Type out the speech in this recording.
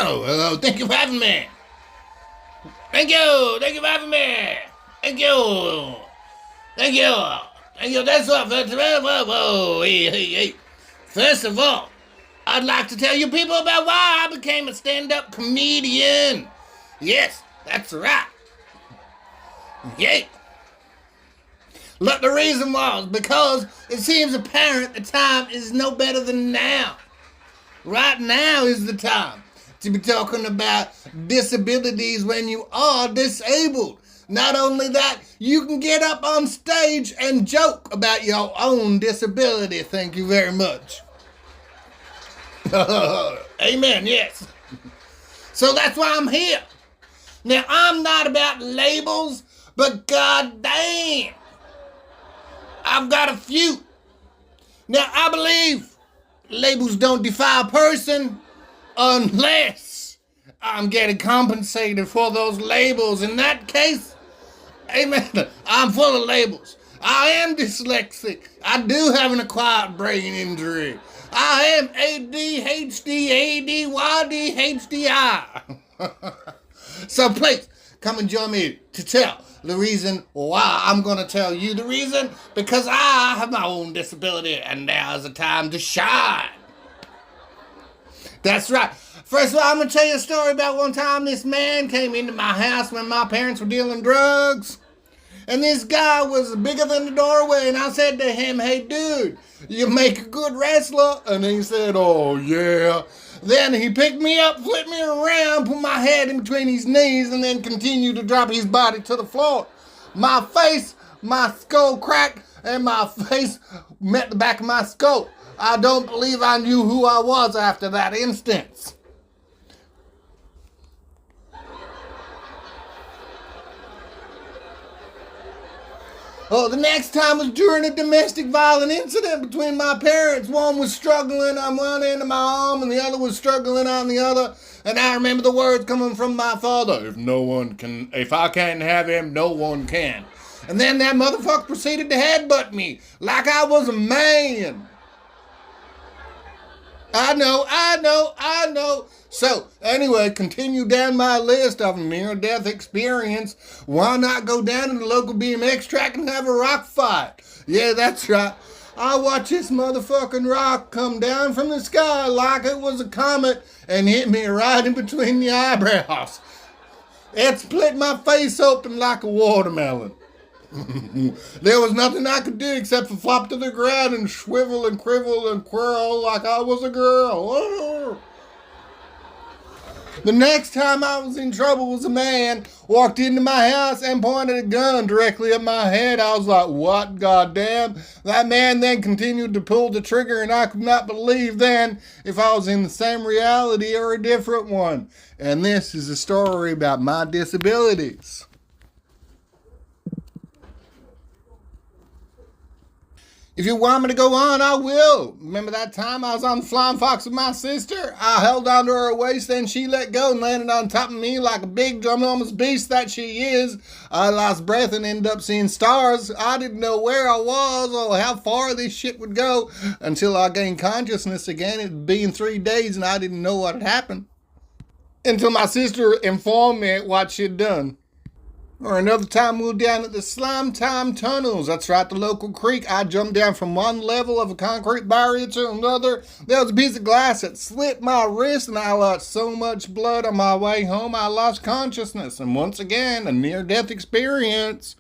Oh, thank you for having me. Thank you. Thank you for having me. Thank you. Thank you. Thank you. That's all. Whoa. Hey. First of all, I'd like to tell you people about why I became a stand-up comedian. Yes, that's right. Yay. Look, the reason was because it seems apparent the time is no better than now. Right now is the time to be talking about disabilities when you are disabled. Not only that, you can get up on stage and joke about your own disability. Thank you very much. Amen, yes. So that's why I'm here. Now, I'm not about labels, but goddamn, I've got a few. Now, I believe labels don't define a person unless I'm getting compensated for those labels. In that case, amen, I'm full of labels. I am dyslexic. I do have an acquired brain injury. I am ADHD, ADYD, HDI. So please, come and join me to tell the reason why I'm going to tell you the reason. Because I have my own disability and now is the time to shine. That's right. First of all, I'm going to tell you a story about one time this man came into my house when my parents were dealing drugs. And this guy was bigger than the doorway. And I said to him, hey, dude, you make a good wrestler? And he said, oh, yeah. Then he picked me up, flipped me around, put my head in between his knees, and then continued to drop his body to the floor. My face, my skull cracked, and my face met the back of my skull. I don't believe I knew who I was after that instance. Oh, the next time was during a domestic violence incident between my parents. One was struggling on one end of my arm and the other was struggling on the other. And I remember the words coming from my father, if I can't have him, no one can. And then that motherfucker proceeded to headbutt me like I was a man. I know. So, anyway, continue down my list of near-death experience. Why not go down to the local BMX track and have a rock fight? Yeah, that's right. I watched this motherfucking rock come down from the sky like it was a comet and hit me right in between the eyebrows. It split my face open like a watermelon. There was nothing I could do except for flop to the ground and shrivel and crivel and quirl like I was a girl. The next time I was in trouble was a man walked into my house and pointed a gun directly at my head. I was like, what, goddamn? That man then continued to pull the trigger, and I could not believe then if I was in the same reality or a different one. And this is a story about my disabilities. If you want me to go on, I will. Remember that time I was on the flying fox with my sister? I held onto her waist, then she let go and landed on top of me like a big enormous beast that she is. I lost breath and ended up seeing stars. I didn't know where I was or how far this shit would go until I gained consciousness again. It had been 3 days and I didn't know what had happened until my sister informed me what she'd done. Or another time we were down at the Slime Time Tunnels. That's right, the local creek. I jumped down from one level of a concrete barrier to another. There was a piece of glass that slit my wrist and I lost so much blood on my way home I lost consciousness. And once again, a near-death experience.